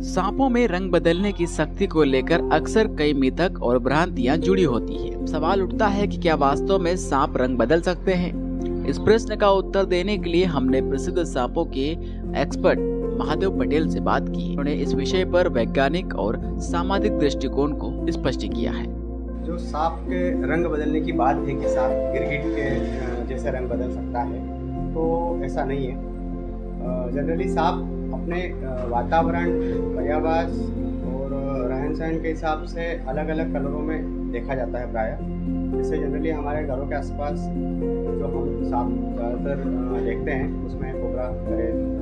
सांपों में रंग बदलने की शक्ति को लेकर अक्सर कई मिथक और भ्रांतियां जुड़ी होती है। सवाल उठता है कि क्या वास्तव में सांप रंग बदल सकते हैं? इस प्रश्न का उत्तर देने के लिए हमने प्रसिद्ध सांपों के एक्सपर्ट महादेव पटेल से बात की। उन्होंने इस विषय पर वैज्ञानिक और सामाजिक दृष्टिकोण को स्पष्ट किया है। जो सांप के रंग बदलने की बात है कि सांप गिरगिट के जैसे रंग बदल सकता है, तो ऐसा नहीं है। जनरली सांप अपने वातावरण, पर्यावास और रहन सहन के हिसाब से अलग अलग कलरों में देखा जाता है प्रायः। जैसे जनरली हमारे घरों के आसपास जो हम सांप ज़्यादातर देखते हैं उसमें कोबरा, करेल,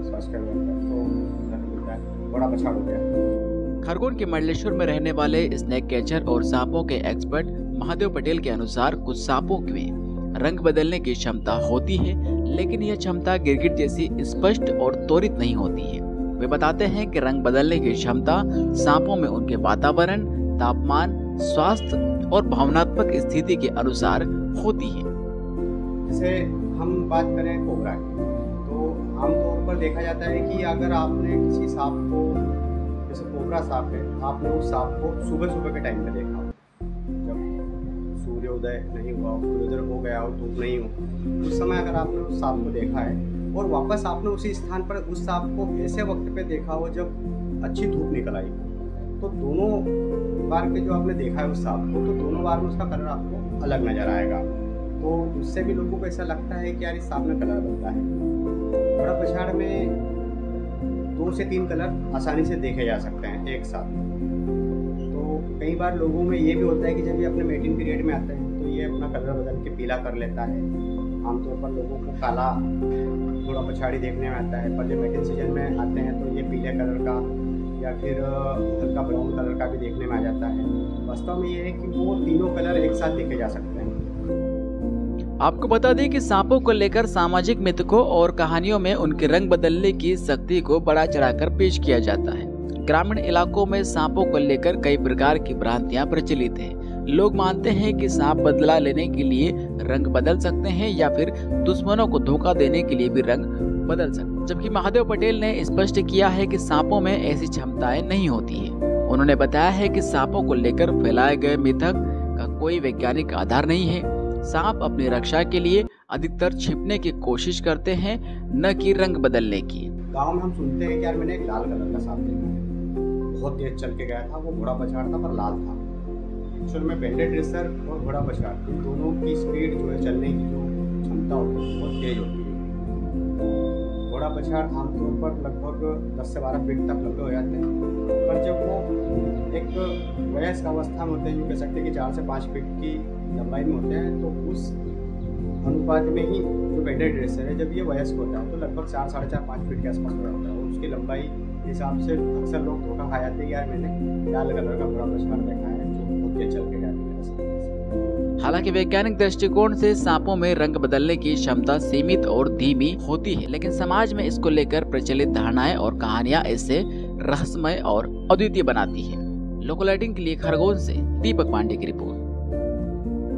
स्वास्थ्य तो मिलता है। बड़ा पछाड़ हो गया। खरगोन के मंडलेश्वर में रहने वाले स्नेक कैचर और सांपों के एक्सपर्ट महादेव पटेल के अनुसार कुछ सांपों में रंग बदलने की क्षमता होती है, लेकिन यह क्षमता गिरगिट जैसी स्पष्ट और त्वरित नहीं होती है। वे बताते हैं कि रंग बदलने की क्षमता सांपों में उनके वातावरण, तापमान, स्वास्थ्य और भावनात्मक स्थिति के अनुसार होती है। जैसे हम बात करें कोबरा की, तो आमतौर पर देखा जाता है कि अगर आपने किसी सांप को, जैसे कोबरा सांप है, आपने उस सांप को सुबह सुबह के टाइम पे देखा हो, जब सूर्योदय नहीं हुआ, सूर्योदय हो गया हो, धूप नहीं हो, उस समय अगर आपने उस सांप को देखा है और वापस आपने उसी स्थान पर उस सांप को ऐसे वक्त पे देखा हो जब अच्छी धूप निकल आई हो, तो दोनों बार के जो आपने देखा है उस सांप को, तो दोनों बार में उसका कलर आपको अलग नजर आएगा। तो उससे भी लोगों को ऐसा लगता है कि यार इस सांप में कलर बनता है। बड़ा पछाड़ में 2 से 3 कलर आसानी से देखे जा सकते हैं एक साथ। तो कई बार लोगों में ये भी होता है कि जब ये अपने मेटिंग पीरियड में आते हैं तो ये अपना कलर बदल के पीला कर लेता है। आमतौर पर लोगों को काला थोड़ा पछाड़ी देखने में आता है, पर जब मेटिंग सीजन में आते हैं तो ये पीले कलर का या फिर हल्का ब्राउन कलर का भी देखने में आ जाता है। वास्तव में ये है कि वो तीनों कलर एक साथ देखे जा सकते हैं। आपको बता दें कि सांपों को लेकर सामाजिक मिथकों और कहानियों में उनके रंग बदलने की शक्ति को बढ़ा चढ़ाकर पेश किया जाता है। ग्रामीण इलाकों में सांपों को लेकर कई प्रकार की भ्रांतियां प्रचलित हैं। लोग मानते हैं कि सांप बदला लेने के लिए रंग बदल सकते हैं या फिर दुश्मनों को धोखा देने के लिए भी रंग बदल सकते हैं, जबकि महादेव पटेल ने स्पष्ट किया है कि सांपों में ऐसी क्षमताएं नहीं होती है। उन्होंने बताया है कि सांपों को लेकर फैलाए गए मिथक का कोई वैज्ञानिक आधार नहीं है। सांप अपनी रक्षा के लिए अधिकतर छिपने की कोशिश करते हैं, न कि रंग बदलने की। गांव में हम सुनते हैं कि यार मैंने एक लाल कलर का सांप देखा है, बहुत तेज चल के गया था, वो घोड़ा पछाड़ था पर लाल था। एक्चुअल में बैंडेड रेसर और घोड़ा पछाड़ दोनों की स्पीड जो है, चलने की जो क्षमता होती है बहुत तेज होती है। घोड़ा पछाड़ आमतौर पर लगभग 10 से 12 फीट तक लंबे हो जाते हैं, पर जब वो एक वयस्क अवस्था में होते हैं, जो कह सकते हैं कि 4 से 5 फीट की लंबाई में होते हैं, तो उस अनुपात में ही जो बैंडेड रेसर है, जब ये वयस्क होता है तो लगभग 4, 4.5, 5 फीट के आसपास हो जाता है। और उसकी लंबाई के हिसाब से अक्सर लोग धोखा खा जाते हैं, यार मैंने लाल कलर का घोड़ा पछाड़ देखा है जो बहुत तेज चल के जाती है। हालांकि वैज्ञानिक दृष्टिकोण से सांपों में रंग बदलने की क्षमता सीमित और धीमी होती है, लेकिन समाज में इसको लेकर प्रचलित धारणाएं और कहानियां इसे रहस्यमय और अद्वितीय बनाती है। लोकल लाइटिंग के लिए खरगोन से दीपक पांडे की रिपोर्ट।